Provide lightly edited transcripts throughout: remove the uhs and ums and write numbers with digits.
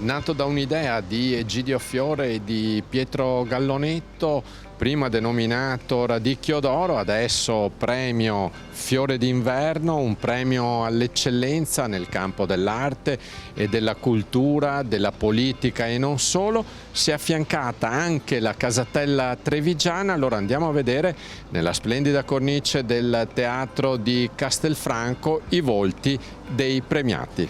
nato da un'idea di Egidio Fiore e di Pietro Gallonetto, prima denominato Radicchio d'Oro, adesso premio Fiore d'Inverno, un premio all'eccellenza nel campo dell'arte e della cultura, della politica e non solo. Si è affiancata anche la Casatella Trevigiana, allora andiamo a vedere nella splendida cornice del teatro di Castelfranco i volti dei premiati.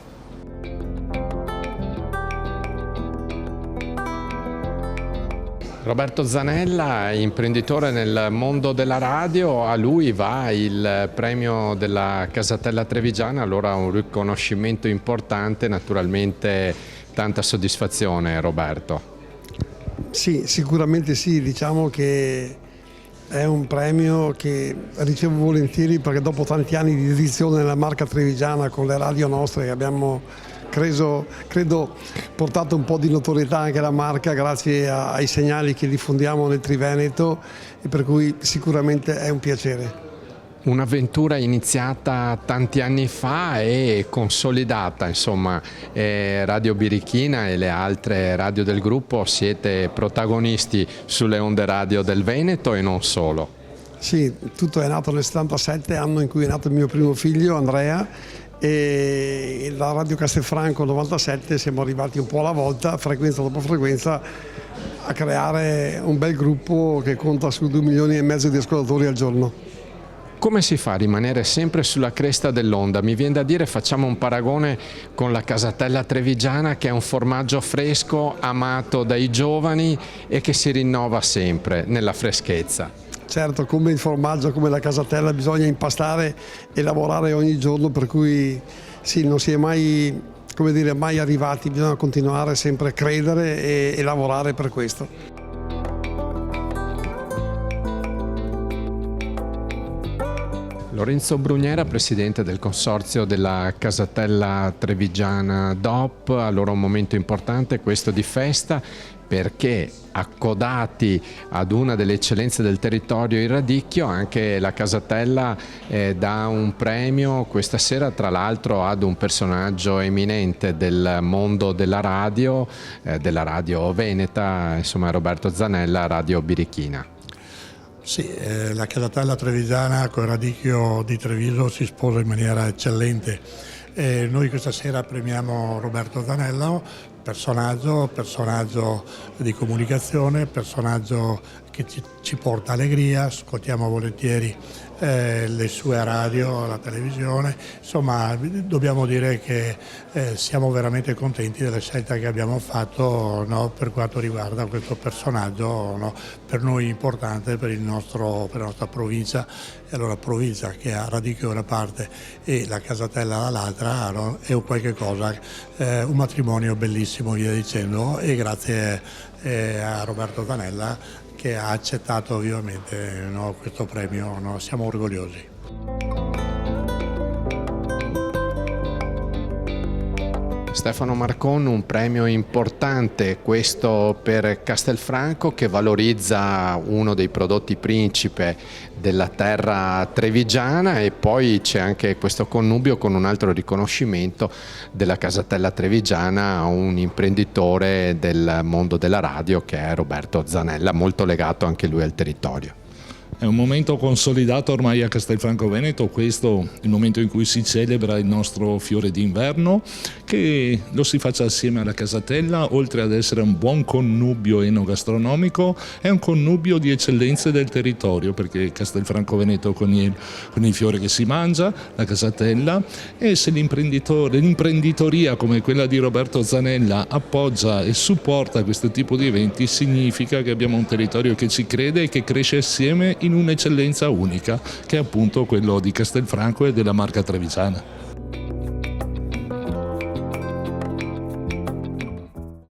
Roberto Zanella, imprenditore nel mondo della radio, a lui va il premio della Casatella Trevigiana, allora un riconoscimento importante, naturalmente tanta soddisfazione. Roberto. Sì, sicuramente sì, diciamo che è un premio che ricevo volentieri perché dopo tanti anni di dedizione nella marca trevigiana con le radio nostre che abbiamo credo portato un po' di notorietà anche alla marca grazie ai segnali che diffondiamo nel Triveneto, e per cui sicuramente è un piacere. Un'avventura iniziata tanti anni fa e consolidata, insomma, Radio Birichina e le altre radio del gruppo siete protagonisti sulle onde radio del Veneto e non solo. Sì, tutto è nato nel 77, anno in cui è nato il mio primo figlio Andrea, e la Radio Castelfranco 97 siamo arrivati un po' alla volta, frequenza dopo frequenza, a creare un bel gruppo che conta su 2,5 milioni di ascoltatori al giorno. Come si fa a rimanere sempre sulla cresta dell'onda? Mi viene da dire, facciamo un paragone con la Casatella Trevigiana, che è un formaggio fresco, amato dai giovani e che si rinnova sempre nella freschezza. Certo, come il formaggio, come la Casatella, bisogna impastare e lavorare ogni giorno, per cui sì, non si è mai, mai arrivati, bisogna continuare sempre a credere e lavorare per questo. Lorenzo Brugnera, presidente del consorzio della Casatella Trevigiana DOP, allora un momento importante questo di festa, perché accodati ad una delle eccellenze del territorio, il Radicchio, anche la Casatella dà un premio questa sera, tra l'altro ad un personaggio eminente del mondo della radio veneta, insomma Roberto Zanella, Radio Birichina. Sì, la Casatella Trevigiana con il Radicchio di Treviso si sposa in maniera eccellente. Noi questa sera premiamo Roberto Zanella, personaggio di comunicazione, personaggio che ci porta allegria, ascoltiamo volentieri le sue radio, la televisione, insomma dobbiamo dire che siamo veramente contenti della scelta che abbiamo fatto, no, per quanto riguarda questo personaggio, no, per noi importante per la nostra provincia. E allora provincia che ha Radicchio da una parte e la Casatella dall'altra, no, è un qualche cosa, un matrimonio bellissimo, via dicendo, e grazie a Roberto Zanella che ha accettato vivamente, no, questo premio, no, siamo orgogliosi. Stefano Marcon, un premio importante questo per Castelfranco, che valorizza uno dei prodotti principe della terra trevigiana, e poi c'è anche questo connubio con un altro riconoscimento della Casatella Trevigiana a un imprenditore del mondo della radio che è Roberto Zanella, molto legato anche lui al territorio. È un momento consolidato ormai a Castelfranco Veneto, questo il momento in cui si celebra il nostro fiore d'inverno, che lo si faccia assieme alla Casatella, oltre ad essere un buon connubio enogastronomico, è un connubio di eccellenze del territorio, perché Castelfranco Veneto con il fiore che si mangia, la Casatella, e se l'imprenditoria come quella di Roberto Zanella appoggia e supporta questo tipo di eventi, significa che abbiamo un territorio che ci crede e che cresce assieme in un'eccellenza unica, che è appunto quello di Castelfranco e della marca trevigiana.